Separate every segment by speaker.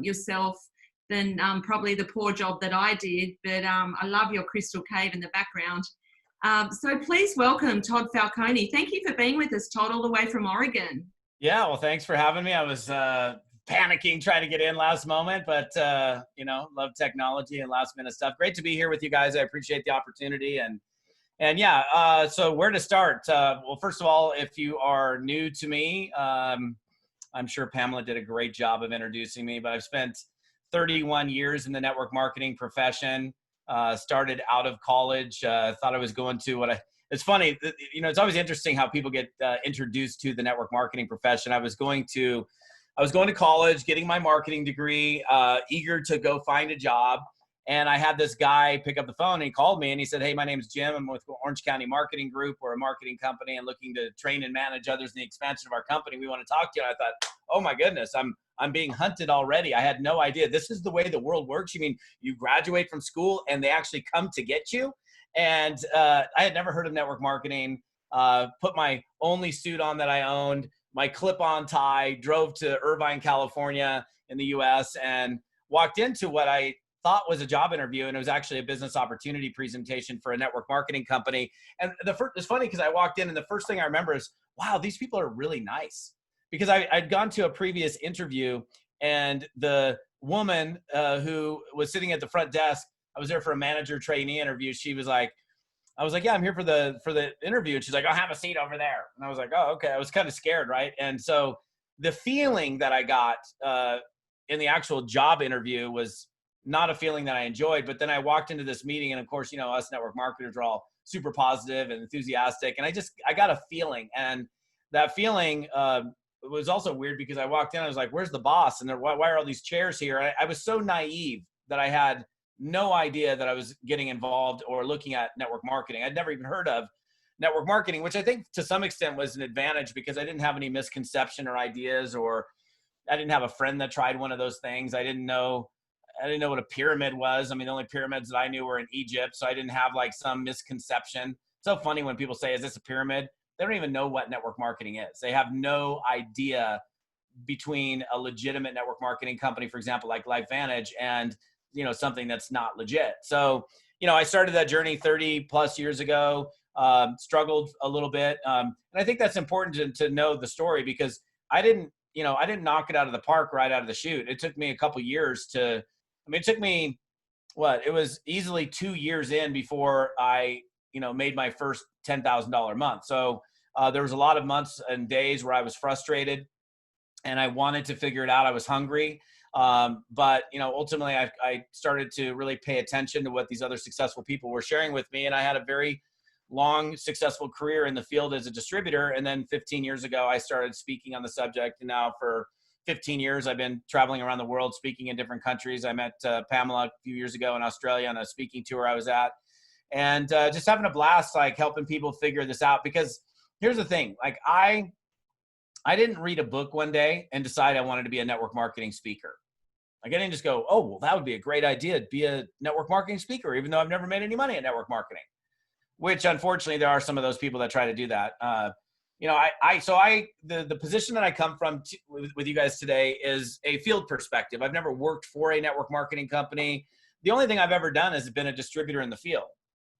Speaker 1: yourself than probably the poor job that I did. But I love your crystal cave in the background. So please welcome Todd Falcone. Thank you for being with us, Todd, all the way from Oregon.
Speaker 2: Yeah, well, thanks for having me. I was panicking trying to get in last moment, but love technology and last minute stuff. Great to be here with you guys. I appreciate the opportunity. And yeah, so where to start? Well, first of all, if you are new to me, I'm sure Pamela did a great job of introducing me, but I've spent 31 years in the network marketing profession. Started out of college, thought I was going to it's funny, it's always interesting how people get introduced to the network marketing profession. I was going to college, getting my marketing degree, eager to go find a job. And I had this guy pick up the phone and he called me and he said, "Hey, my name's Jim. I'm with Orange County Marketing Group. We're a marketing company and looking to train and manage others in the expansion of our company. We want to talk to you." And I thought, oh my goodness, I'm being hunted already. I had no idea. This is the way the world works. You mean you graduate from school and they actually come to get you? And I had never heard of network marketing, put my only suit on that I owned, my clip-on tie, drove to Irvine, California in the US and walked into what I thought was a job interview, and it was actually a business opportunity presentation for a network marketing company. And it's funny because I walked in and the first thing I remember is, wow, these people are really nice. Because I'd gone to a previous interview and the woman who was sitting at the front desk, I was there for a manager trainee interview. She was like, I was like, "Yeah, I'm here for the interview." And she's like, "I'll have a seat over there." And I was like, "Oh, okay." I was kind of scared, right? And so the feeling that I got in the actual job interview was not a feeling that I enjoyed. But then I walked into this meeting, and of course, us network marketers are all super positive and enthusiastic. And I got a feeling, and that feeling it was also weird because I walked in, I was like, "Where's the boss? And why are all these chairs here?" I was so naive that I had no idea that I was getting involved or looking at network marketing. I'd never even heard of network marketing, which I think to some extent was an advantage because I didn't have any misconception or ideas, or I didn't have a friend that tried one of those things. I didn't know what a pyramid was. I mean, the only pyramids that I knew were in Egypt. So I didn't have like some misconception. It's so funny when people say, "Is this a pyramid?" They don't even know what network marketing is. They have no idea between a legitimate network marketing company, for example, like LifeVantage, and something that's not legit. So, I started that journey 30 plus years ago, struggled a little bit. And I think that's important to know the story because I didn't knock it out of the park right out of the chute. It took me a couple years it took me, it was easily 2 years in before I, made my first $10,000 month. So there was a lot of months and days where I was frustrated and I wanted to figure it out. I was hungry. But ultimately I started to really pay attention to what these other successful people were sharing with me. And I had a very long, successful career in the field as a distributor. And then 15 years ago, I started speaking on the subject. And now for 15 years, I've been traveling around the world, speaking in different countries. I met Pamela a few years ago in Australia on a speaking tour I was at. And just having a blast, like helping people figure this out. Because here's the thing, like I didn't read a book one day and decide I wanted to be a network marketing speaker. Like I didn't just go, "Oh, well, that would be a great idea to be a network marketing speaker," even though I've never made any money at network marketing, which unfortunately there are some of those people that try to do that. The position that I come from with you guys today is a field perspective. I've never worked for a network marketing company. The only thing I've ever done is been a distributor in the field.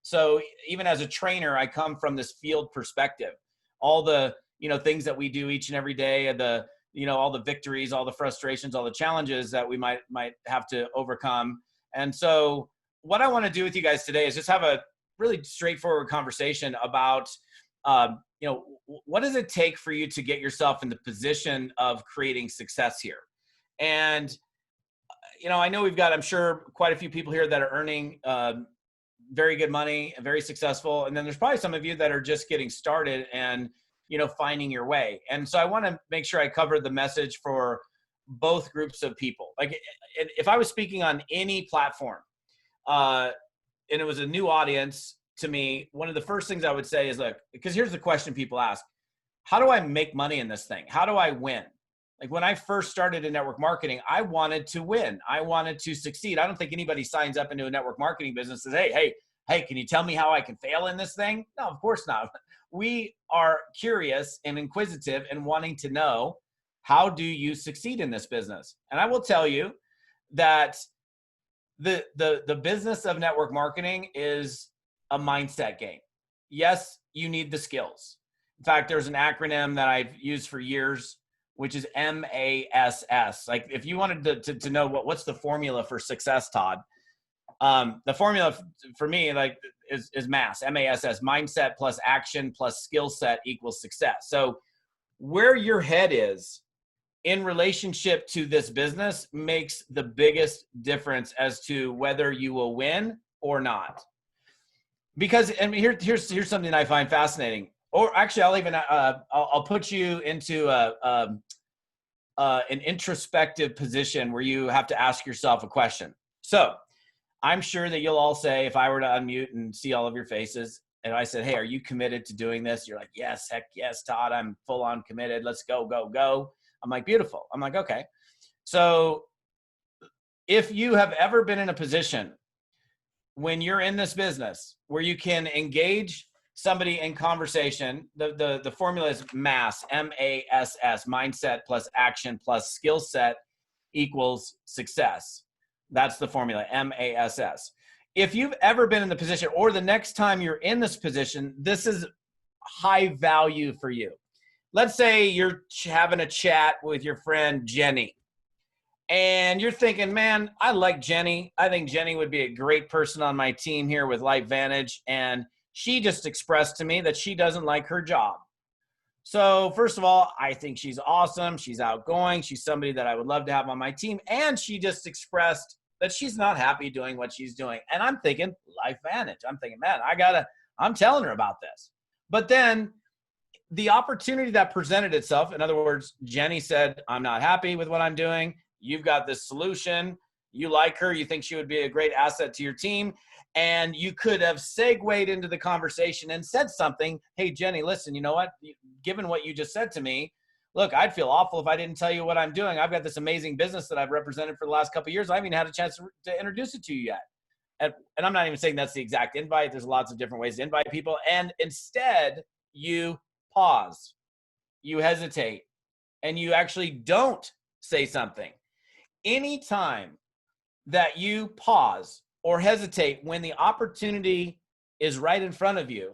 Speaker 2: So even as a trainer, I come from this field perspective. All the things that we do each and every day, all the victories, all the frustrations, all the challenges that we might have to overcome. And so what I want to do with you guys today is just have a really straightforward conversation about, what does it take for you to get yourself in the position of creating success here? And, I know we've got, I'm sure, quite a few people here that are earning very good money, very successful. And then there's probably some of you that are just getting started and, finding your way. And so I want to make sure I cover the message for both groups of people. Like if I was speaking on any platform and it was a new audience to me, one of the first things I would say is, look, because here's the question people ask: how do I make money in this thing? How do I win? Like when I first started in network marketing, I wanted to win. I wanted to succeed. I don't think anybody signs up into a network marketing business and says, hey, can you tell me how I can fail in this thing? No, of course not. We are curious and inquisitive and wanting to know, How do you succeed in this business? And I will tell you that the business of network marketing is a mindset game. Yes, you need the skills. In fact, there's an acronym that I've used for years, which is MASS. Like if you wanted to know what's the formula for success, Todd, the formula for me is MASS, MASS, mindset plus action plus skill set equals success. So where your head is in relationship to this business makes the biggest difference as to whether you will win or not. Because, and here's something I find fascinating. Or actually, I'll even I'll put you into an introspective position where you have to ask yourself a question. So I'm sure that you'll all say, if I were to unmute and see all of your faces, and I said, hey, are you committed to doing this? You're like, yes, heck yes, Todd, I'm full on committed. Let's go, go, go. I'm like, beautiful. I'm like, okay. So if you have ever been in a position when you're in this business where you can engage somebody in conversation, the formula is MASS, MASS, mindset plus action plus skill set equals success. That's the formula, MASS. If you've ever been in the position, or the next time you're in this position, this is high value for you. Let's say you're having a chat with your friend Jenny, and you're thinking, man, I like Jenny. I think Jenny would be a great person on my team here with LifeVantage. And she just expressed to me that she doesn't like her job. So first of all, I think she's awesome. She's outgoing. She's somebody that I would love to have on my team. And she just expressed that she's not happy doing what she's doing. And I'm thinking, LifeVantage. I'm thinking, man, I'm telling her about this. But then the opportunity that presented itself, in other words, Jenny said, I'm not happy with what I'm doing. You've got this solution. You like her. You think she would be a great asset to your team. And you could have segued into the conversation and said something. Hey, Jenny, listen, you know what? Given what you just said to me, look, I'd feel awful if I didn't tell you what I'm doing. I've got this amazing business that I've represented for the last couple of years. I haven't even had a chance to introduce it to you yet. And I'm not even saying that's the exact invite. There's lots of different ways to invite people. And instead, you pause, you hesitate, and you actually don't say something. Anytime that you pause or hesitate when the opportunity is right in front of you,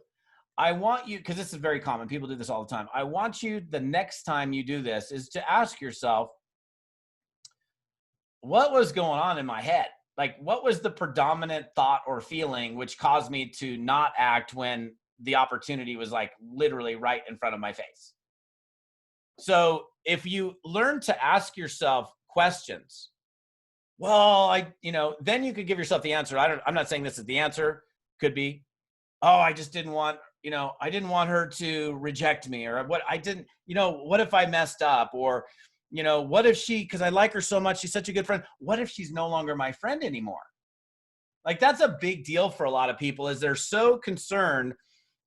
Speaker 2: I want you, because this is very common, people do this all the time. I want you, the next time you do this, is to ask yourself, what was going on in my head? Like, what was the predominant thought or feeling which caused me to not act when the opportunity was like literally right in front of my face? So if you learn to ask yourself questions, well, then you could give yourself the answer. I'm not saying this is the answer. Could be, oh, I just didn't want, I didn't want her to reject me, or what if I messed up, or, what if because I like her so much, she's such a good friend. What if she's no longer my friend anymore? Like, that's a big deal for a lot of people, is they're so concerned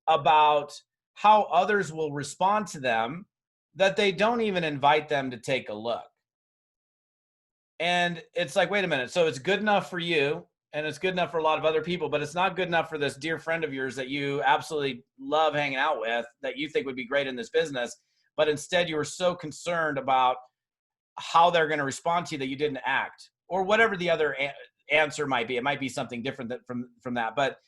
Speaker 2: about how others will respond to them that they don't even invite them to take a look. And it's like, wait a minute. So it's good enough for you, and it's good enough for a lot of other people, but it's not good enough for this dear friend of yours that you absolutely love hanging out with, that you think would be great in this business. But instead, you were so concerned about how they're going to respond to you that you didn't act, or whatever the other answer might be. It might be something different from that. But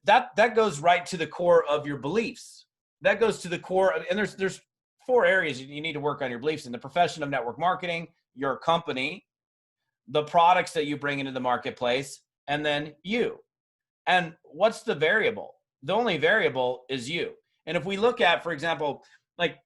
Speaker 2: that goes right to the core of your beliefs. That goes to the core. And there's 4 areas you need to work on your beliefs in: the profession of network marketing, your company, the products that you bring into the marketplace, and then you. And what's the variable? The only variable is you. And if we look at, for example, like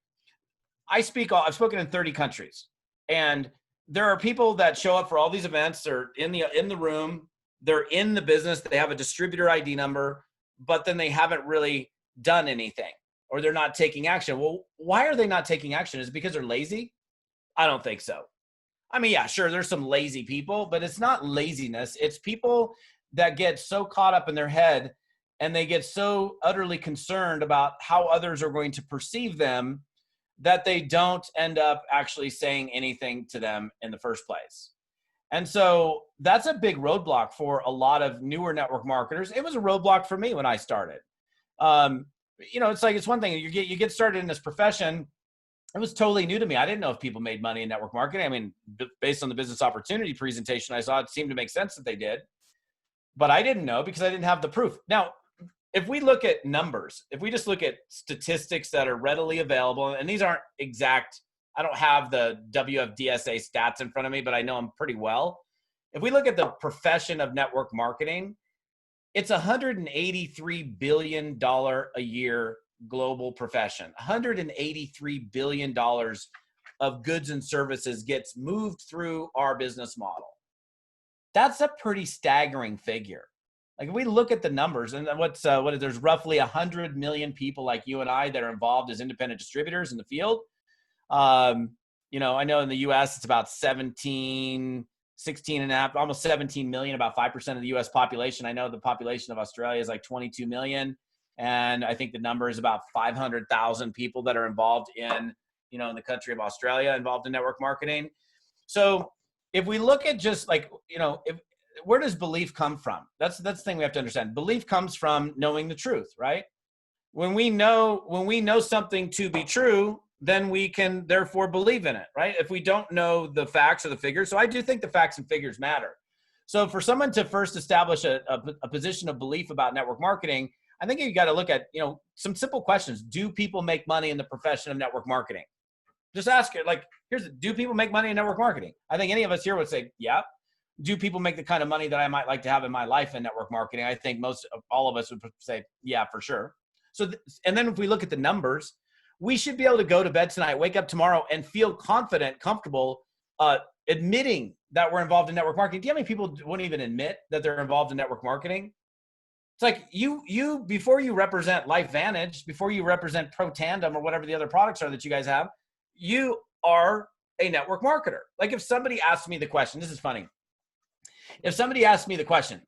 Speaker 2: I've spoken in 30 countries, and there are people that show up for all these events. They're in the room, they're in the business, they have a distributor ID number, but then they haven't really done anything, or they're not taking action. Well, why are they not taking action? Is it because they're lazy? I don't think so. I mean, yeah, sure, there's some lazy people, but it's not laziness. It's people that get so caught up in their head, and they get so utterly concerned about how others are going to perceive them that they don't end up actually saying anything to them in the first place. And so that's a big roadblock for a lot of newer network marketers. It was a roadblock for me when I started. It's like, it's one thing, you get started in this profession, it was totally new to me. I didn't know if people made money in network marketing. I mean, based on the business opportunity presentation I saw, it seemed to make sense that they did, but I didn't know because I didn't have the proof. Now, if we look at numbers, if we just look at statistics that are readily available, and these aren't exact, I don't have the WFDSA stats in front of me, but I know them pretty well. If we look at the profession of network marketing, it's $183 billion a year global profession. $183 billion of goods and services gets moved through our business model. That's a pretty staggering figure. Like if we look at the numbers, and there's roughly 100 million people like you and I that are involved as independent distributors in the field. You know, I know in the US it's about 16 and a half, almost 17 million, about 5% of the US population. I know the population of Australia is like 22 million. And I think the number is about 500,000 people that are involved in, you know, in the country of Australia, involved in network marketing. So if we look at just like, you know, where does belief come from? That's the thing we have to understand. Belief comes from knowing the truth, right? When we know something to be true, then we can therefore believe in it, right? If we don't know the facts or the figures. So I do think the facts and figures matter. So for someone to first establish a position of belief about network marketing, I think you got to look at, you know, some simple questions. Do people make money in the profession of network marketing? Just ask it, like, do people make money in network marketing? I think any of us here would say, yeah. Do people make the kind of money that I might like to have in my life in network marketing? I think all of us would say, yeah, for sure. So, and then if we look at the numbers, we should be able to go to bed tonight, wake up tomorrow, and feel confident, comfortable, admitting that we're involved in network marketing. Do you know how many people wouldn't even admit that they're involved in network marketing? It's like you before you represent LifeVantage, before you represent Pro Tandem or whatever the other products are that you guys have, you are a network marketer. Like if somebody asked me the question, this is funny. If somebody asked me the question,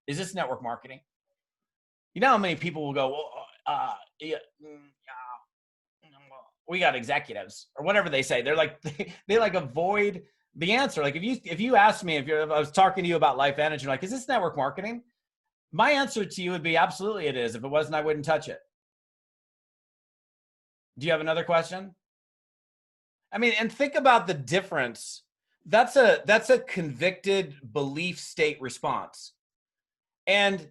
Speaker 2: is this network marketing? You know how many people will go, well, we got executives or whatever they say. They're like, they like avoid the answer. Like if you asked me, if I was talking to you about LifeVantage, you're like, is this network marketing? My answer to you would be absolutely it is. If it wasn't, I wouldn't touch it. Do you have another question? I mean, and think about the difference. That's a convicted belief state response. And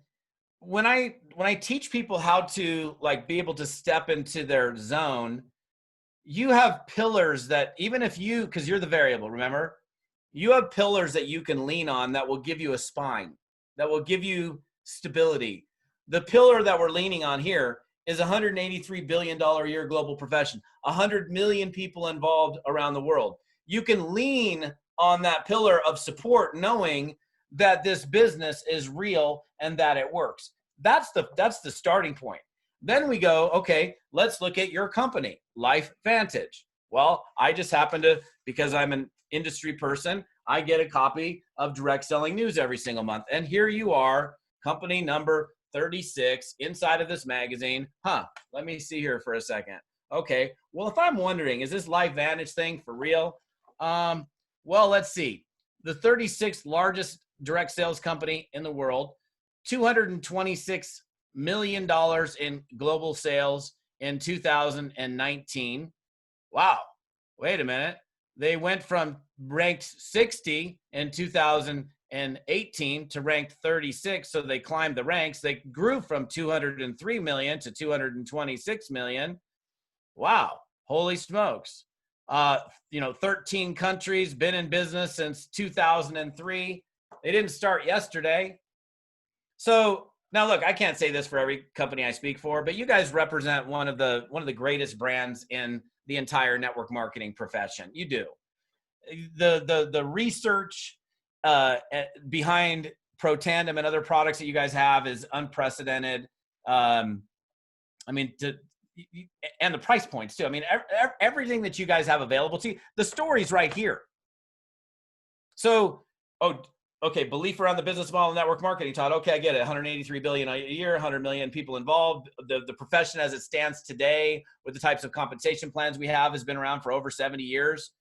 Speaker 2: when I teach people how to like be able to step into their zone, you have pillars that even if because you're the variable, remember, you have pillars that you can lean on that will give you a spine, that will give you stability. The pillar that we're leaning on here is $183 billion a year global profession, 100 million people involved around the world. You can lean on that pillar of support, knowing that this business is real and that it works. That's the starting point. Then we go, okay, let's look at your company, LifeVantage. Well, I just happen to, because I'm an industry person, I get a copy of Direct Selling News every single month. And here you are, company number 36 inside of this magazine. Let me see here for a second. Okay, well, if I'm wondering, is this LifeVantage thing for real? Well, let's see. The 36th largest direct sales company in the world, $226 million in global sales in 2019. Wow. Wait a minute. They went from ranked 60 in 2018 to ranked 36. So they climbed the ranks. They grew from 203 million to 226 million. Wow. Holy smokes. 13 countries, been in business since 2003. They didn't start yesterday. So now look, I can't say this for every company I speak for, but you guys represent one of the greatest brands in the entire network marketing profession. You do. The research behind Pro Tandem and other products that you guys have is unprecedented. And the price points too. I mean, everything that you guys have available to you, the story's right here. So, okay, belief around the business model, network marketing, Todd. Okay, I get it. 183 billion a year, 100 million people involved. The profession as it stands today with the types of compensation plans we have has been around for over 70 years.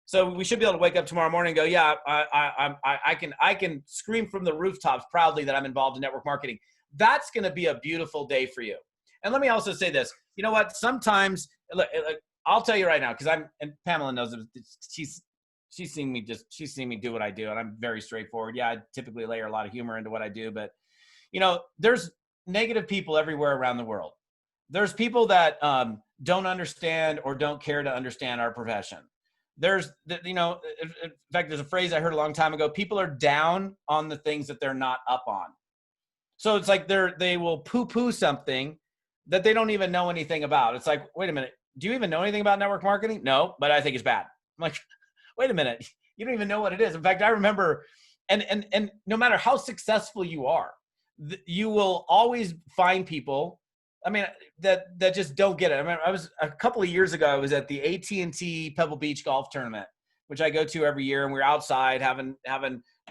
Speaker 2: So we should be able to wake up tomorrow morning and go, yeah, I can scream from the rooftops proudly that I'm involved in network marketing. That's going to be a beautiful day for you. And let me also say this. You know what? Sometimes, I'll tell you right now, because and Pamela knows it. She's seen me do what I do, and I'm very straightforward. Yeah, I typically layer a lot of humor into what I do, but there's negative people everywhere around the world. There's people that don't understand or don't care to understand our profession. In fact, there's a phrase I heard a long time ago. People are down on the things that they're not up on. So it's like they will poo-poo something that they don't even know anything about. It's like, wait a minute, do you even know anything about network marketing? No, but I think it's bad. I'm like, wait a minute, you don't even know what it is. In fact, I remember, and no matter how successful you are, you will always find people, I mean, that just don't get it. I mean, I was a couple of years ago, I was at the AT&T Pebble Beach golf tournament, which I go to every year, and we were outside having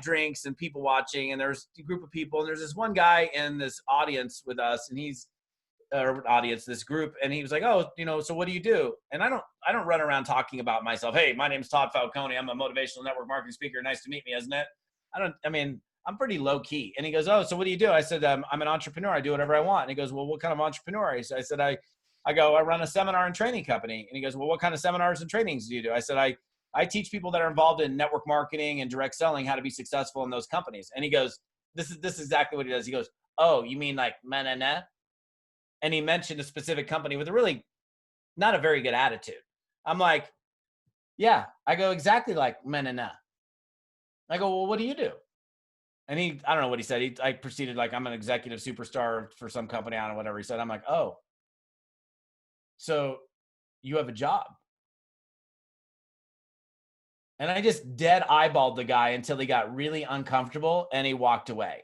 Speaker 2: drinks and people watching, and there's a group of people, and there's this one guy in this audience with us, and this group, and he was like, oh, so what do you do? And I don't run around talking about myself. Hey, my name's Todd Falcone. I'm a motivational network marketing speaker. Nice to meet me, isn't it? I'm pretty low key. And he goes, oh, so what do you do? I said, I'm an entrepreneur. I do whatever I want. And he goes, well, what kind of entrepreneur? I said, I run a seminar and training company. And he goes, well, what kind of seminars and trainings do you do? I said, I teach people that are involved in network marketing and direct selling how to be successful in those companies. And he goes, this is exactly what he does. He goes, oh, you mean like manana? And he mentioned a specific company with a really not a very good attitude. I'm like, yeah. I go, exactly like manana. I go, well, what do you do? And I don't know what he said. I proceeded like, I'm an executive superstar for some company. I don't know, whatever he said. I'm like, oh, so you have a job. And I just dead eyeballed the guy until he got really uncomfortable and he walked away.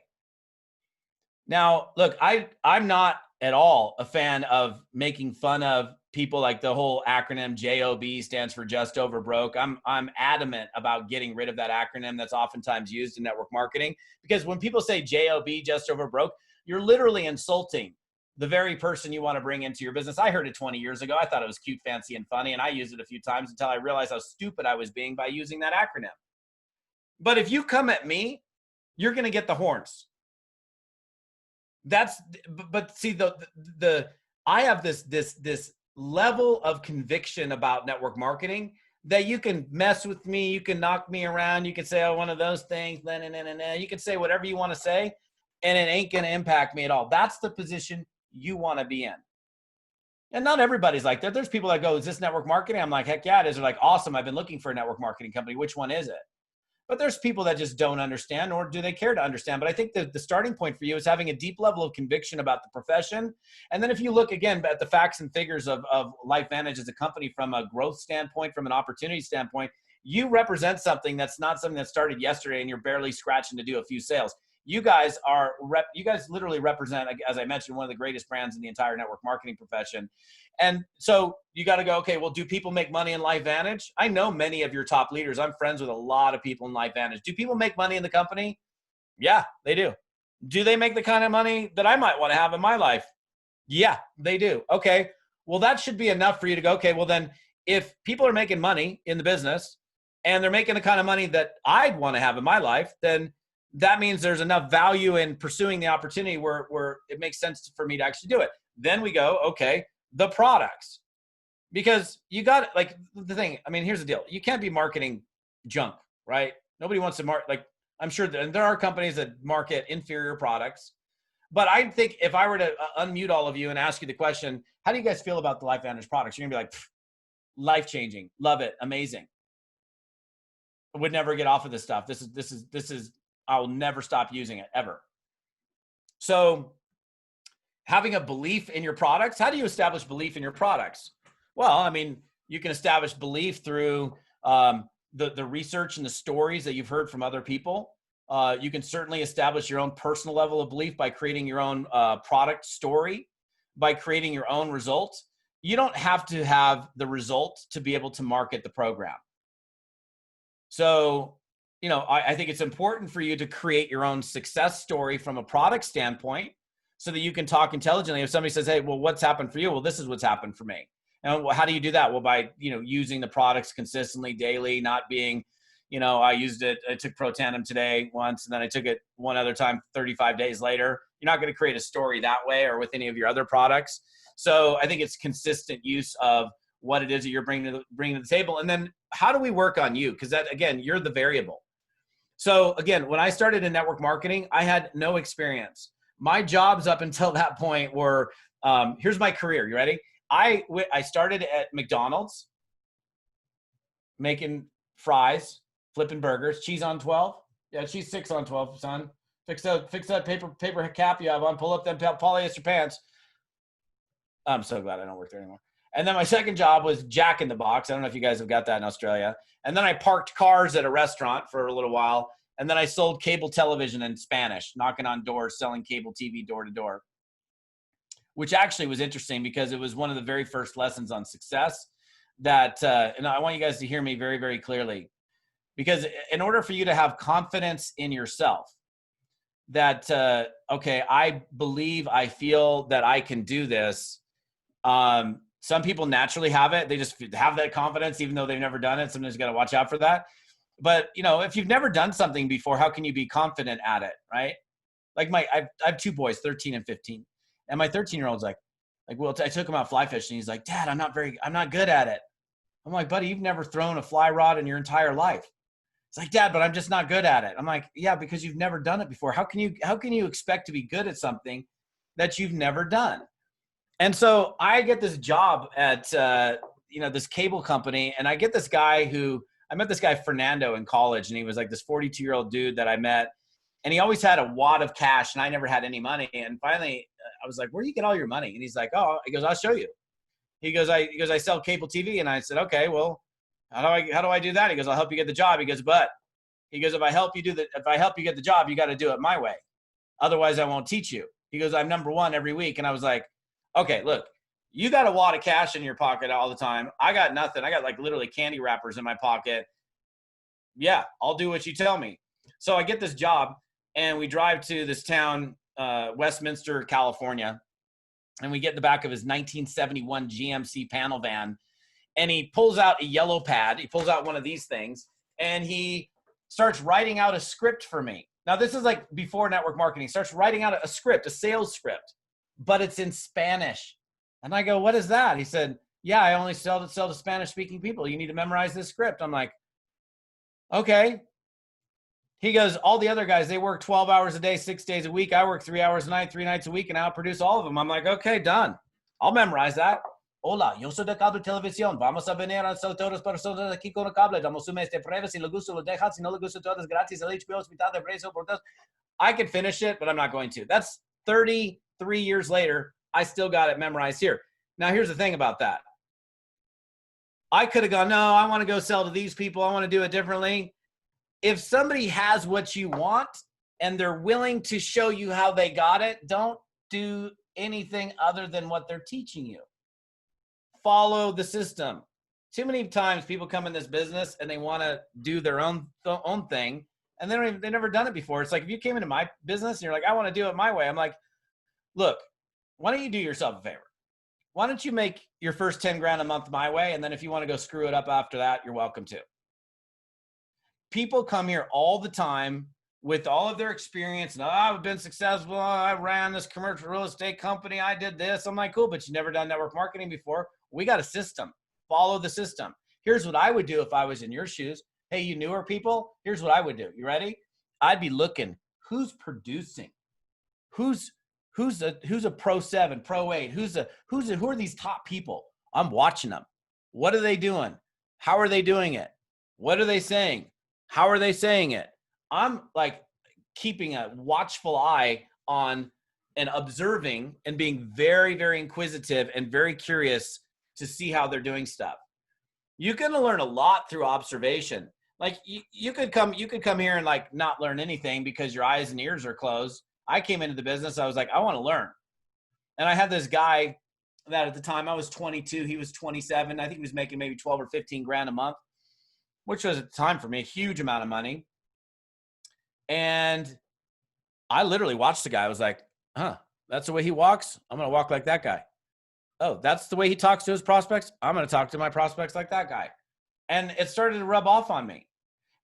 Speaker 2: Now, look, I'm not at all a fan of making fun of people. Like the whole acronym JOB stands for just over broke. I'm adamant about getting rid of that acronym that's oftentimes used in network marketing, because when people say JOB, just over broke, you're literally insulting the very person you want to bring into your business. I heard it 20 years ago. I thought it was cute, fancy, and funny, and I used it a few times until I realized how stupid I was being by using that acronym. But if you come at me, you're going to get the horns. But see, I have this level of conviction about network marketing that you can mess with me, you can knock me around, you can say, oh, one of those things, you can say whatever you want to say, and it ain't going to impact me at all. That's the position you want to be in. And not everybody's like that. There's people that go, is this network marketing? I'm like, heck yeah, it is. They're like, awesome, I've been looking for a network marketing company. Which one is it? But there's people that just don't understand, or do they care to understand? But I think the starting point for you is having a deep level of conviction about the profession. And then if you look again at the facts and figures of LifeVantage as a company from a growth standpoint, from an opportunity standpoint, you represent something that's not something that started yesterday and you're barely scratching to do a few sales. You guys literally represent, as I mentioned, one of the greatest brands in the entire network marketing profession. And so you got to go, okay, well, do people make money in LifeVantage? I know many of your top leaders. I'm friends with a lot of people in LifeVantage. Do people make money in the company? Yeah, they do. Do they make the kind of money that I might want to have in my life? Yeah, they do. Okay, well, that should be enough for you to go, okay, well, then if people are making money in the business and they're making the kind of money that I'd want to have in my life, then that means there's enough value in pursuing the opportunity where it makes sense for me to actually do it. Then we go, okay, the products. Because you got, like, the thing, I mean, here's the deal. You can't be marketing junk, right? Nobody wants to like, I'm sure that there are companies that market inferior products. But I think if I were to unmute all of you and ask you the question, how do you guys feel about the LifeVantage products? You're gonna be like, life-changing, love it, amazing. I would never get off of this stuff. This is I will never stop using it, ever. So having a belief in your products, how do you establish belief in your products? Well, I mean, you can establish belief through the research and the stories that you've heard from other people. You can certainly establish your own personal level of belief by creating your own product story, by creating your own results. You don't have to have the result to be able to market the program. So, I think it's important for you to create your own success story from a product standpoint so that you can talk intelligently. If somebody says, hey, well, what's happened for you? Well, this is what's happened for me. And how do you do that? Well, by, using the products consistently, daily, not being, I used it, I took Pro Tandem today once, and then I took it one other time 35 days later. You're not going to create a story that way or with any of your other products. So I think it's consistent use of what it is that you're bringing to the table. And then how do we work on you? Because that, again, you're the variable. So again, when I started in network marketing, I had no experience. My jobs up until that point were, here's my career. You ready? I started at McDonald's making fries, flipping burgers, cheese on 12. Yeah, cheese 6 on 12, son. Fix that paper cap you have on. Pull up them polyester pants. I'm so glad I don't work there anymore. And then my second job was Jack in the Box. I don't know if you guys have got that in Australia. And then I parked cars at a restaurant for a little while. And then I sold cable television in Spanish, knocking on doors, selling cable TV door to door, which actually was interesting because it was one of the very first lessons on success that, and I want you guys to hear me very, very clearly, because in order for you to have confidence in yourself that, okay, I believe, I feel that I can do this. Some people naturally have it. They just have that confidence, even though they've never done it. Sometimes you got to watch out for that. But you know, if you've never done something before, how can you be confident at it? Right? Like I have 2 boys, 13 and 15. And my 13-year-old's like, well, I took him out fly fishing. He's like, Dad, I'm not good at it. I'm like, buddy, you've never thrown a fly rod in your entire life. It's like, Dad, but I'm just not good at it. I'm like, yeah, because you've never done it before. How can you expect to be good at something that you've never done? And so I get this job at, this cable company, and I met this guy, Fernando, in college, and he was like this 42-year-old dude that I met, and he always had a wad of cash, and I never had any money. And finally I was like, where do you get all your money? And he's like, he goes, I'll show you. He goes, I sell cable TV. And I said, okay, well, how do I do that? He goes, I'll help you get the job. He goes, if I help you get the job, you got to do it my way. Otherwise I won't teach you. He goes, I'm number 1 every week. And I was like, okay, look, you got a wad of cash in your pocket all the time. I got nothing. I got like literally candy wrappers in my pocket. Yeah, I'll do what you tell me. So I get this job and we drive to this town, Westminster, California. And we get in the back of his 1971 GMC panel van, and he pulls out a yellow pad. He pulls out one of these things, and he starts writing out a script for me. Now, this is like before network marketing. He starts writing out a script, a sales script, but it's in Spanish. And I go, what is that? He said, yeah, I only sell to Spanish-speaking people. You need to memorize this script. I'm like, okay. He goes, all the other guys, they work 12 hours a day, 6 days a week. I work 3 hours a night, 3 nights a week, and I'll produce all of them. I'm like, okay, done. I'll memorize that. Hola, yo soy de cable televisión. Vamos a venir a todas las personas aquí con el cable. Damos un mes de prueba. Si le gusta, lo deja. Si no le gusta, todo es gratis. El HBO es mitad de precio por dos. I could finish it, but I'm not going to. That's 33 years later. I still got it memorized here. Now, here's the thing about that. I could have gone, no, I want to go sell to these people. I want to do it differently. If somebody has what you want and they're willing to show you how they got it, don't do anything other than what they're teaching you. Follow the system. Too many times people come in this business and they want to do their own thing, and they've never done it before. It's like if you came into my business and you're like, I want to do it my way. I'm like, look, why don't you do yourself a favor? Why don't you make your first 10 grand a month my way, and then if you want to go screw it up after that, you're welcome to. People come here all the time with all of their experience and I've been successful. I ran this commercial real estate company. I did this. I'm like, cool, but you never done network marketing before. We got a system. Follow the system. Here's what I would do if I was in your shoes. Hey, you newer people, here's what I would do. You ready? I'd be looking who's producing, who's a pro 7, pro 8, who are these top people? I'm watching them. What are they doing? How are they doing it? What are they saying? How are they saying it? I'm like keeping a watchful eye on and observing and being very, very inquisitive and very curious to see how they're doing stuff. You're going to learn a lot through observation. Like you could come here and like not learn anything because your eyes and ears are closed. I came into the business. I was like, I want to learn. And I had this guy that at the time I was 22, he was 27. I think he was making maybe 12 or 15 grand a month, which was at the time for me a huge amount of money. And I literally watched the guy. I was like, that's the way he walks. I'm going to walk like that guy. Oh, that's the way he talks to his prospects. I'm going to talk to my prospects like that guy. And it started to rub off on me.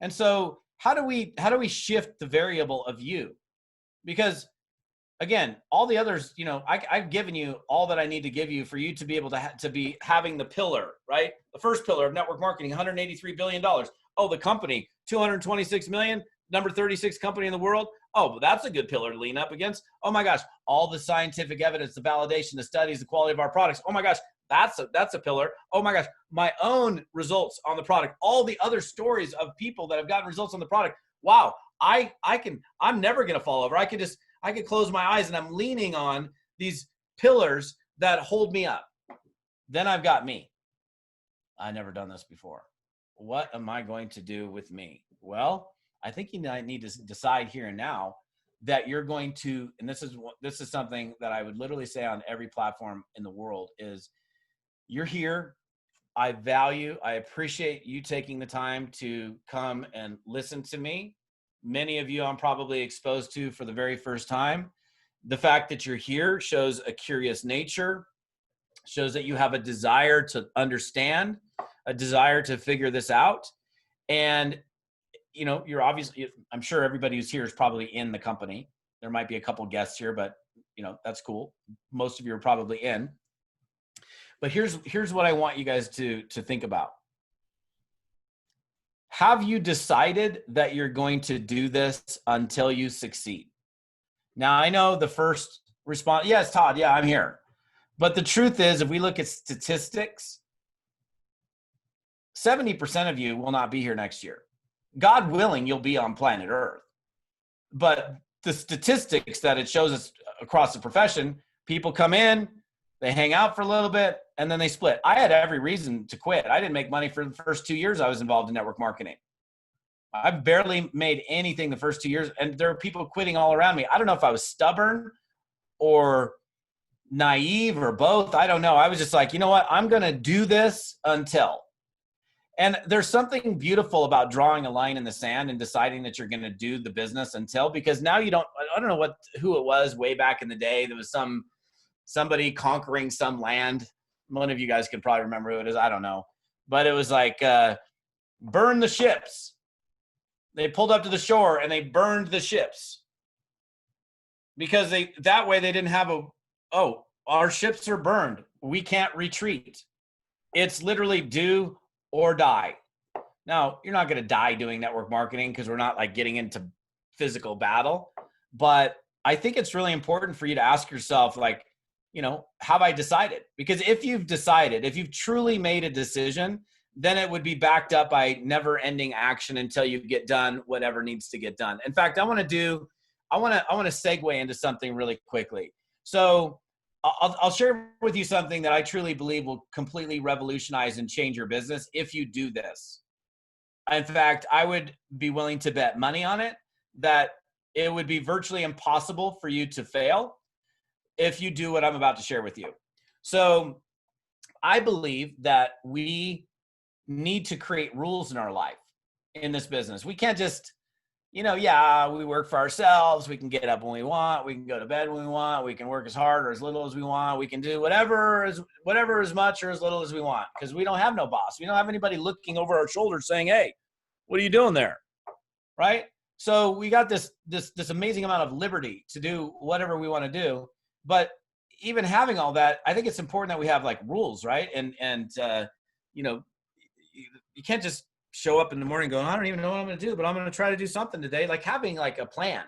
Speaker 2: And so how do we shift the variable of you? Because again, all the others, I've given you all that I need to give you for you to be able to be having the pillar, right? The first pillar of network marketing, $183 billion. Oh, the company, 226 million, number 36 company in the world. Oh, well, that's a good pillar to lean up against. Oh my gosh, all the scientific evidence, the validation, the studies, the quality of our products. Oh my gosh, that's a pillar. Oh my gosh, my own results on the product, all the other stories of people that have gotten results on the product. Wow, I'm never going to fall over. I could close my eyes and I'm leaning on these pillars that hold me up. Then I've got me. I never done this before. What am I going to do with me? Well, I think you need to decide here and now that you're going to, and this is something that I would literally say on every platform in the world is, you're here. I appreciate you taking the time to come and listen to me. Many of you I'm probably exposed to for the very first time. The fact that you're here shows a curious nature, shows that you have a desire to understand, a desire to figure this out. And, you're obviously, I'm sure everybody who's here is probably in the company. There might be a couple guests here, but that's cool. Most of you are probably in. But here's what I want you guys to think about. Have you decided that you're going to do this until you succeed? Now, I know the first response, yes, Todd, yeah, I'm here. But the truth is, if we look at statistics, 70% of you will not be here next year. God willing, you'll be on planet Earth. But the statistics that it shows us across the profession, people come in, they hang out for a little bit, and then they split. I had every reason to quit. I didn't make money for the first 2 years I was involved in network marketing. I barely made anything the first 2 years, and there were people quitting all around me. I don't know if I was stubborn or naive or both. I don't know. I was just like, you know what? I'm going to do this until. And there's something beautiful about drawing a line in the sand and deciding that you're going to do the business until, because now I don't know who it was way back in the day. There was somebody conquering some land. One of you guys could probably remember who it is. I don't know. But it was like, burn the ships. They pulled up to the shore and they burned the ships because that way they didn't have our ships are burned. We can't retreat. It's literally do or die. Now, you're not going to die doing network marketing because we're not like getting into physical battle. But I think it's really important for you to ask yourself, like, have I decided? Because if you've decided, if you've truly made a decision, then it would be backed up by never ending action until you get done whatever needs to get done. In fact, I want to segue into something really quickly. So I'll share with you something that I truly believe will completely revolutionize and change your business if you do this. In fact, I would be willing to bet money on it that it would be virtually impossible for you to fail if you do what I'm about to share with you. So I believe that we need to create rules in our life, in this business. We can't just, we work for ourselves. We can get up when we want. We can go to bed when we want. We can work as hard or as little as we want. We can do whatever as much or as little as we want, because we don't have no boss. We don't have anybody looking over our shoulders saying, hey, what are you doing there? Right? So we got this amazing amount of liberty to do whatever we want to do. But even having all that, I think it's important that we have like rules, right? And you can't just show up in the morning going, I don't even know what I'm going to do, but I'm going to try to do something today. Like having like a plan.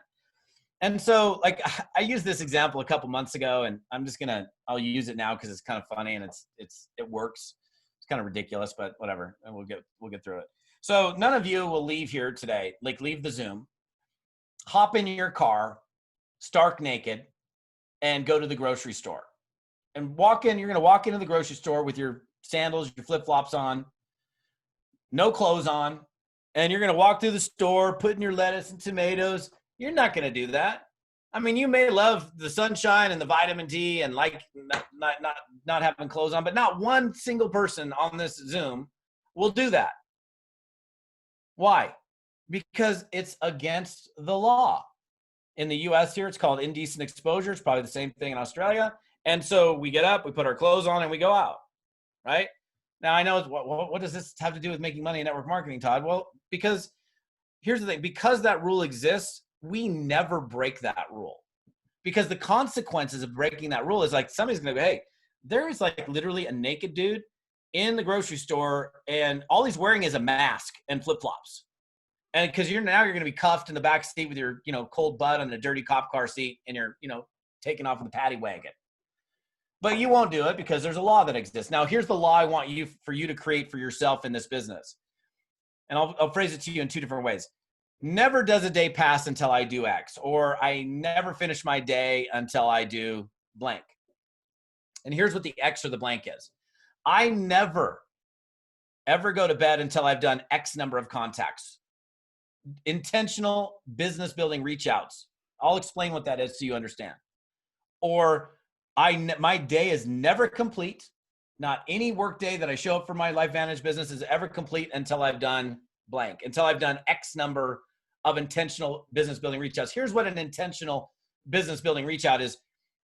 Speaker 2: And so like I used this example a couple months ago, and I'll use it now because it's kind of funny and it works. It's kind of ridiculous, but whatever. And we'll get through it. So none of you will leave here today, like leave the Zoom, hop in your car, stark naked, and go to the grocery store and walk in. You're going to walk into the grocery store with your sandals, your flip-flops on, no clothes on, and you're going to walk through the store, putting your lettuce and tomatoes. You're not going to do that. I mean, you may love the sunshine and the vitamin D and like not having clothes on, but not one single person on this Zoom will do that. Why? Because it's against the law. In the US here, it's called indecent exposure. It's probably the same thing in Australia. And so we get up, we put our clothes on, and we go out, right? Now, I know, what does this have to do with making money in network marketing, Todd? Well, because here's the thing. Because that rule exists, we never break that rule. because the consequences of breaking that rule is like somebody's going to go, hey, there is like literally a naked dude in the grocery store and all he's wearing is a mask and flip-flops. And because you're going to be cuffed in the back seat with your, cold butt on a dirty cop car seat and you're, taking off in the paddy wagon. But you won't do it because there's a law that exists. Now, here's the law I want for you to create for yourself in this business. And I'll phrase it to you in two different ways. Never does a day pass until I do X, or I never finish my day until I do blank. And here's what the X or the blank is. I never, ever go to bed until I've done X number of contacts. Intentional business building reach outs. I'll explain what that is so you understand. Or my day is never complete. Not any work day that I show up for my LifeVantage business is ever complete until I've done blank, until I've done X number of intentional business building reach outs. Here's what an intentional business building reach out is.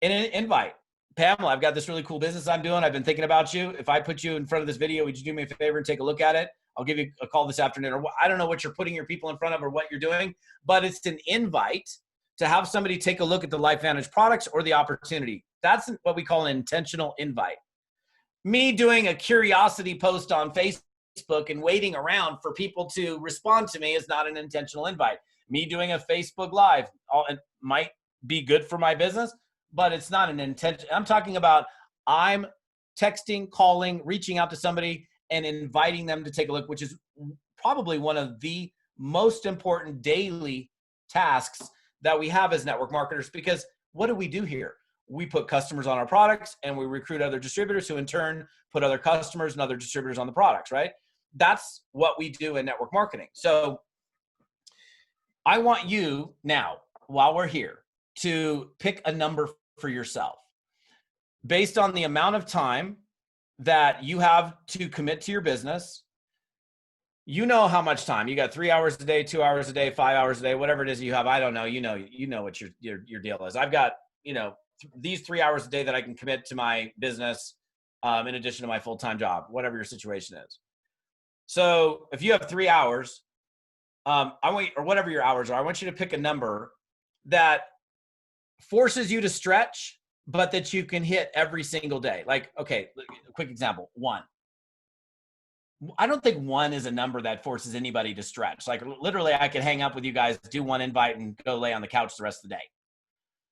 Speaker 2: In an invite, Pamela, I've got this really cool business I'm doing. I've been thinking about you. If I put you in front of this video, would you do me a favor and take a look at it? I'll give you a call this afternoon, or I don't know what you're putting your people in front of or what you're doing, but it's an invite to have somebody take a look at the LifeVantage products or the opportunity. That's what we call an intentional invite. Me doing a curiosity post on Facebook and waiting around for people to respond to me is not an intentional invite. Me doing a Facebook Live it might be good for my business, but it's not an intention. I'm talking about I'm texting, calling, reaching out to somebody and inviting them to take a look, which is probably one of the most important daily tasks that we have as network marketers, because what do we do here? We put customers on our products and we recruit other distributors who in turn put other customers and other distributors on the products, right? That's what we do in network marketing. So I want you now, while we're here, to pick a number for yourself based on the amount of time that you have to commit to your business. You know how much time. You got 3 hours a day, 2 hours a day, 5 hours a day, whatever it is you have. I don't know. You know what your deal is. I've got, these 3 hours a day that I can commit to my business in addition to my full-time job, whatever your situation is. So if you have 3 hours, or whatever your hours are, I want you to pick a number that forces you to stretch, but that you can hit every single day. Like, okay, a quick example, 1. I don't think 1 is a number that forces anybody to stretch. Like literally I could hang up with you guys, do 1 invite and go lay on the couch the rest of the day.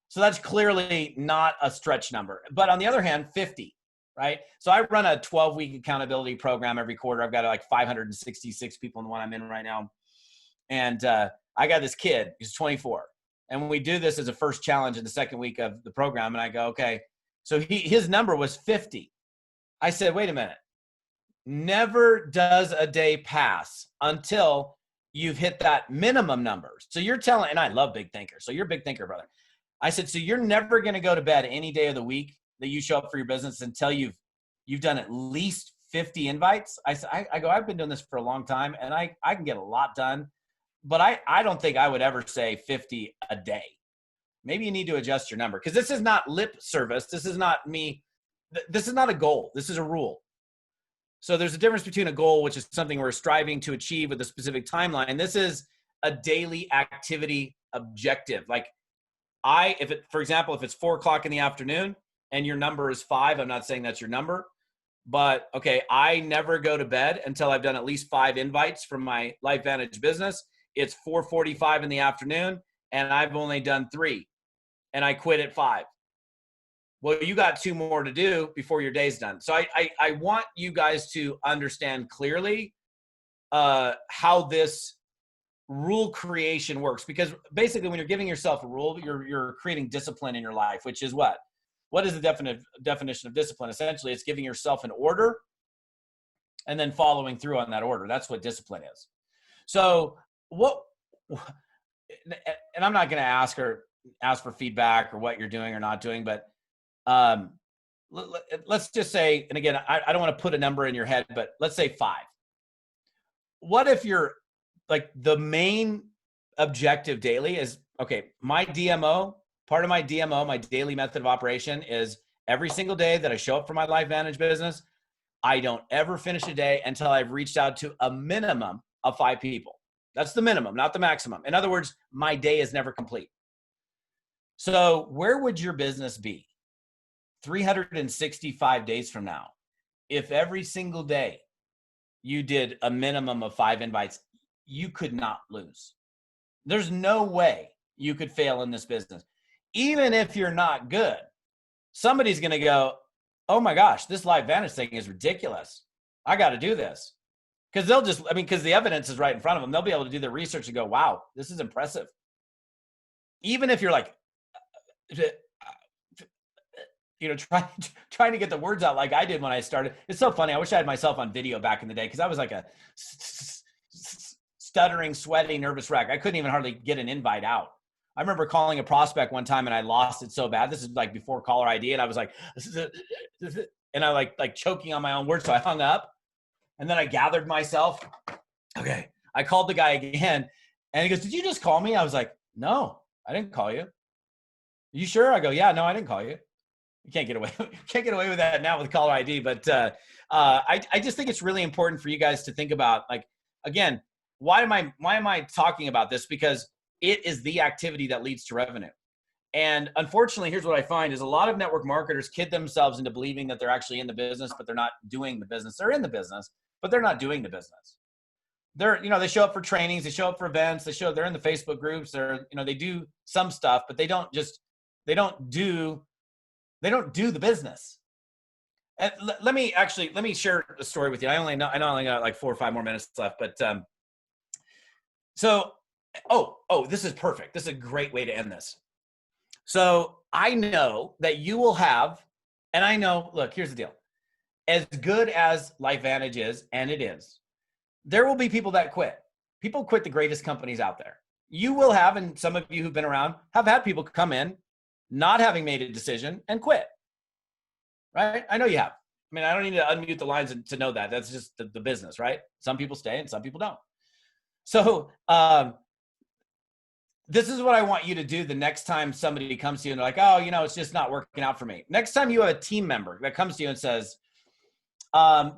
Speaker 2: So that's clearly not a stretch number. But on the other hand, 50, right? So I run a 12-week accountability program every quarter. I've got like 566 people in the one I'm in right now. And I got this kid who's 24. And when we do this as a first challenge in the second week of the program, and I go, okay, so his number was 50. I said, wait a minute. Never does a day pass until you've hit that minimum number. So you're telling, and I love big thinkers. So you're a big thinker, brother. I said, so you're never going to go to bed any day of the week that you show up for your business until you've done at least 50 invites. I go, I've been doing this for a long time and I can get a lot done, but I don't think I would ever say 50 a day. Maybe you need to adjust your number because this is not lip service. This is not me. This is not a goal. This is a rule. So there's a difference between a goal, which is something we're striving to achieve with a specific timeline. This is a daily activity objective. Like for example, if it's 4:00 in the afternoon and your number is 5, I'm not saying that's your number, but okay, I never go to bed until I've done at least 5 invites from my LifeVantage business. It's 4:45 in the afternoon and I've only done 3 and I quit at 5. Well, you got 2 more to do before your day's done. So I want you guys to understand clearly how this rule creation works, because basically when you're giving yourself a rule, you're creating discipline in your life, which is what? What is the definition of discipline? Essentially, it's giving yourself an order and then following through on that order. That's what discipline is. So and I'm not going to ask for feedback or what you're doing or not doing, but let's just say, and again, I don't want to put a number in your head, but let's say 5. What if you're like the main objective daily is, okay, my DMO, part of my DMO, my daily method of operation is every single day that I show up for my LifeVantage business, I don't ever finish a day until I've reached out to a minimum of 5 people. That's the minimum, not the maximum. In other words, my day is never complete. So where would your business be 365 days from now if every single day you did a minimum of 5 invites? You could not lose. There's no way you could fail in this business. Even if you're not good, somebody's going to go, oh my gosh, this Live Vantage thing is ridiculous. I got to do this. Because they'll just, because the evidence is right in front of them. They'll be able to do their research and go, wow, this is impressive. Even if you're like, trying to get the words out like I did when I started. It's so funny. I wish I had myself on video back in the day, because I was like a stuttering, sweaty, nervous wreck. I couldn't even hardly get an invite out. I remember calling a prospect one time and I lost it so bad. This is like before caller ID, and I was like, and I like choking on my own words. So I hung up, and then I gathered myself. Okay. I called the guy again, and he goes, did you just call me? I was like, no, I didn't call you. You sure? I go, yeah, no, I didn't call you. You can't get away with that now with caller ID. But I just think it's really important for you guys to think about, like, again, why am I talking about this? Because it is the activity that leads to revenue. And unfortunately, here's what I find is a lot of network marketers kid themselves into believing that they're actually in the business, but they're not doing the business. They're in the business, but they're not doing the business. They show up for trainings, they show up for events, they're in the Facebook groups, they do some stuff, but they don't do the business. And let me share a story with you. I only got like 4 or 5 more minutes left, but this is perfect. This is a great way to end this. So I know that you will have, and I know, look, here's the deal. As good as LifeVantage is, and it is, there will be people that quit. People quit the greatest companies out there. You will have, and some of you who've been around have had people come in not having made a decision and quit. Right? I know you have. I mean, I don't need to unmute the lines to know that. That's just the business, right? Some people stay and some people don't. So this is what I want you to do the next time somebody comes to you and they're like, oh, it's just not working out for me. Next time you have a team member that comes to you and says,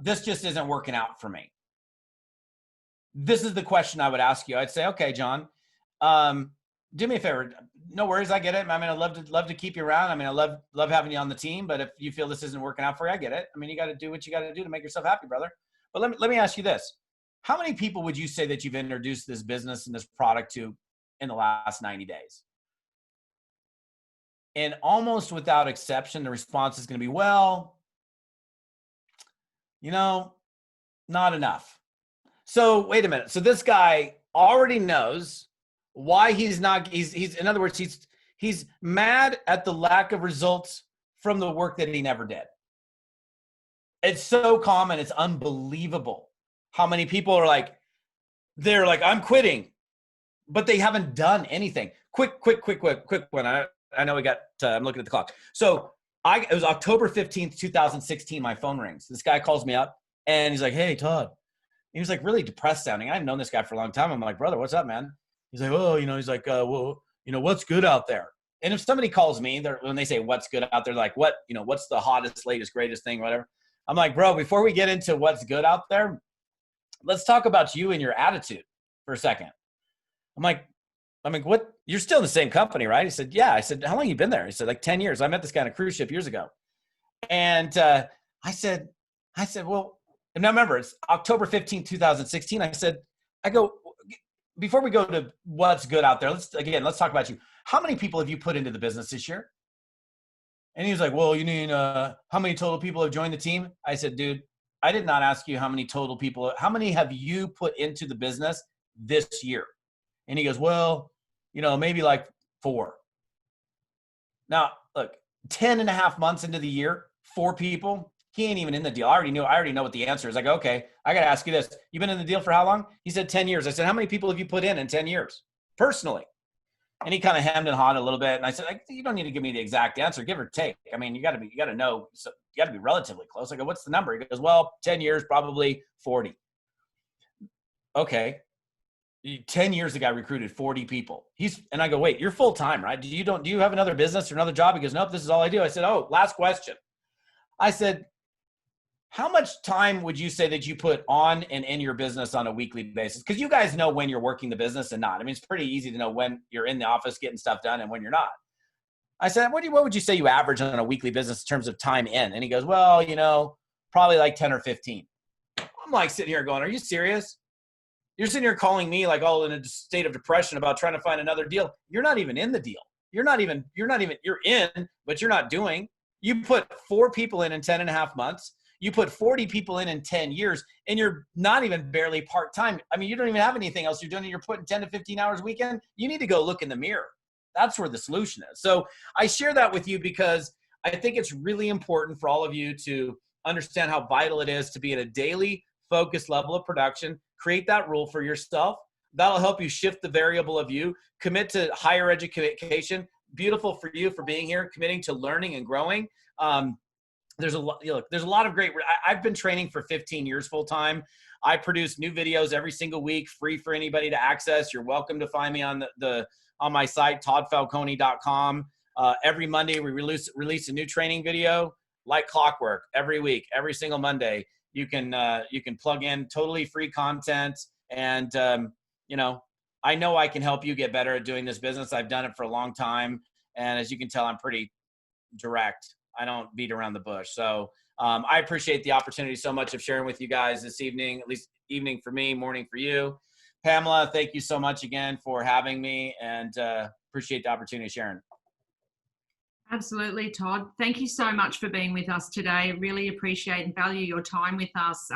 Speaker 2: this just isn't working out for me. This is the question I would ask you. I'd say, okay, John, do me a favor. No worries. I get it. I mean, I'd love to keep you around. I mean, I love having you on the team, but if you feel this isn't working out for you, I get it. I mean, you got to do what you got to do to make yourself happy, brother. But let me ask you this. How many people would you say that you've introduced this business and this product to in the last 90 days? And almost without exception, the response is going to be, well, not enough. So wait a minute. So this guy already knows why he's in other words, he's mad at the lack of results from the work that he never did. It's so common. It's unbelievable how many people are like, they're like, I'm quitting, but they haven't done anything. Quick one. I know we got, I'm looking at the clock. So it was October 15th, 2016. My phone rings. This guy calls me up and he's like, hey, Todd. He was like really depressed sounding. I've known this guy for a long time. I'm like, brother, what's up, man? He's like, oh, he's like, well, what's good out there? And if somebody calls me, when they say what's good out there, like what, what's the hottest, latest, greatest thing, whatever. I'm like, bro, before we get into what's good out there, let's talk about you and your attitude for a second. I'm like, what? You're still in the same company, right? He said, yeah. I said, how long have you been there? He said, like 10 years. I met this guy on a cruise ship years ago. And I said, well, and now remember, it's October 15th, 2016. I go, before we go to what's good out there, let's talk about you. How many people have you put into the business this year? And he was like, well, you mean, how many total people have joined the team? I said, dude, I did not ask you how many total people, how many have you put into the business this year? And he goes, well, maybe like 4. Now, look, 10 and a half months into the year, 4 people, he ain't even in the deal. I already know what the answer is. I go, okay, I got to ask you this. You've been in the deal for how long? He said 10 years. I said, how many people have you put in 10 years personally? And he kind of hemmed and hawed a little bit. And I said, you don't need to give me the exact answer, give or take. I mean, you got to know, so you got to be relatively close. I go, what's the number? He goes, well, 10 years, probably 40. Okay. 10 years, the guy recruited 40 people. And I go, wait, you're full time, right? Do you have another business or another job? He goes, nope, this is all I do. I said, oh, last question. I said, how much time would you say that you put on and in your business on a weekly basis? Because you guys know when you're working the business and not. I mean, it's pretty easy to know when you're in the office getting stuff done and when you're not. I said, what would you say you average on a weekly business in terms of time in? And he goes, well, probably like 10 or 15. I'm like sitting here going, are you serious? You're sitting here calling me like all in a state of depression about trying to find another deal. You're not even in the deal. You're in, but you're not doing. You put 4 people in 10 and a half months. You put 40 people in 10 years, and you're not even barely part-time. I mean, you don't even have anything else you're doing, and you're putting 10 to 15 hours a weekend. You need to go look in the mirror. That's where the solution is. So I share that with you because I think it's really important for all of you to understand how vital it is to be at a daily focused level of production. Create that rule for yourself. That'll help you shift the variable of you. Commit to higher education. Beautiful for you for being here, committing to learning and growing. There's a lot of great. I've been training for 15 years full time. I produce new videos every single week, free for anybody to access. You're welcome to find me on on my site, toddfalcone.com. Every Monday we release a new training video like clockwork every week, every single Monday. You can plug in totally free content, and I know I can help you get better at doing this business. I've done it for a long time, and as you can tell, I'm pretty direct. I don't beat around the bush. So I appreciate the opportunity so much of sharing with you guys this evening, at least evening for me, morning for you. Pamela, thank you so much again for having me, and appreciate the opportunity, Sharon.
Speaker 1: Absolutely, Todd. Thank you so much for being with us today. Really appreciate and value your time with us.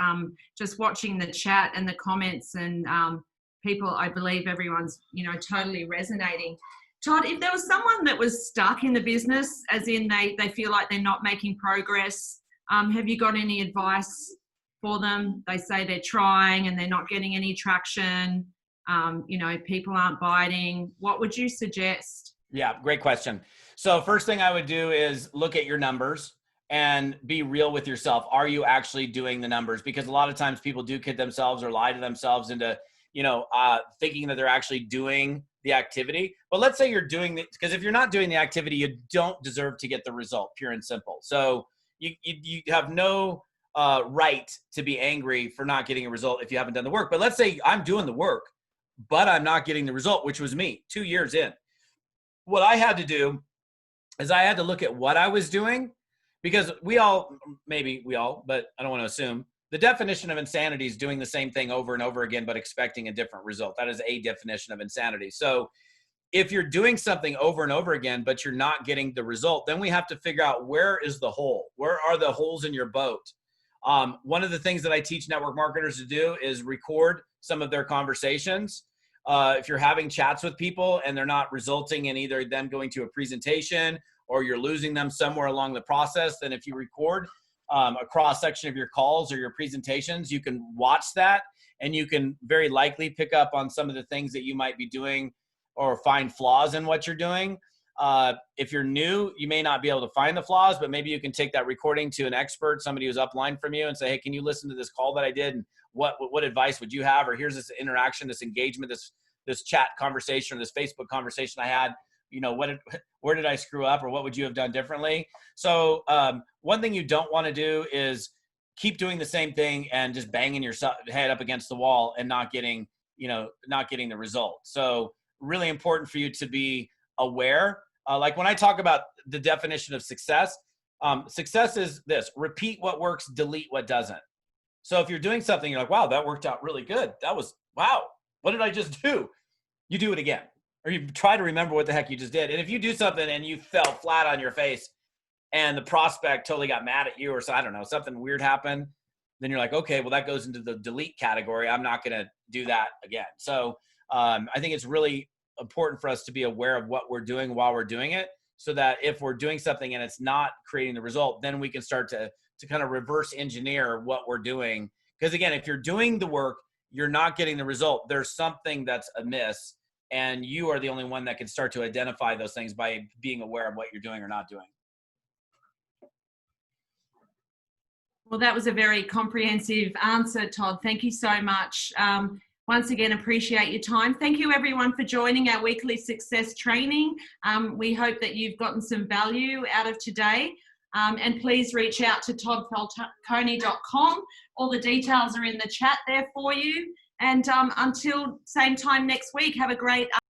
Speaker 1: Just watching the chat and the comments and people, I believe everyone's, totally resonating. Todd, if there was someone that was stuck in the business, as in they feel like they're not making progress, have you got any advice for them? They say they're trying and they're not getting any traction. People aren't biting. What would you suggest?
Speaker 2: Yeah, great question. So first thing I would do is look at your numbers and be real with yourself. Are you actually doing the numbers? Because a lot of times people do kid themselves or lie to themselves into, thinking that they're actually doing the activity. But let's say you're doing it, because if you're not doing the activity, you don't deserve to get the result, pure and simple. So you have no right to be angry for not getting a result if you haven't done the work. But let's say I'm doing the work, but I'm not getting the result, which was me 2 years in. What I had to do is I had to look at what I was doing, because maybe we all, but I don't want to assume, the definition of insanity is doing the same thing over and over again, but expecting a different result. That is a definition of insanity. So if you're doing something over and over again, but you're not getting the result, then we have to figure out, where is the hole? Where are the holes in your boat? One of the things that I teach network marketers to do is record some of their conversations. If you're having chats with people and they're not resulting in either them going to a presentation or you're losing them somewhere along the process, then if you record a cross-section of your calls or your presentations, you can watch that and you can very likely pick up on some of the things that you might be doing or find flaws in what you're doing. If you're new, you may not be able to find the flaws, but maybe you can take that recording to an expert, somebody who's upline from you, and say, hey, can you listen to this call that I did? And what advice would you have? Or here's this interaction, this engagement, this chat conversation, or this Facebook conversation I had. Where did I screw up, or what would you have done differently? So one thing you don't want to do is keep doing the same thing and just banging your head up against the wall and not getting the result. So really important for you to be aware. Like when I talk about the definition of success, success is this: repeat what works, delete what doesn't. So if you're doing something, you're like, wow, that worked out really good. Wow. What did I just do? You do it again, or you try to remember what the heck you just did. And if you do something and you fell flat on your face and the prospect totally got mad at you, or I don't know, something weird happened, then you're like, okay, well, that goes into the delete category. I'm not going to do that again. So I think it's really important for us to be aware of what we're doing while we're doing it, so that if we're doing something and it's not creating the result, then we can start to kind of reverse engineer what we're doing. Because again, if you're doing the work, you're not getting the result, there's something that's amiss, and you are the only one that can start to identify those things by being aware of what you're doing or not doing.
Speaker 1: Well, that was a very comprehensive answer, Todd. Thank you so much. Once again, appreciate your time. Thank you everyone for joining our weekly success training. We hope that you've gotten some value out of today. And please reach out to toddfalcone.com. All the details are in the chat there for you. And until same time next week, have a great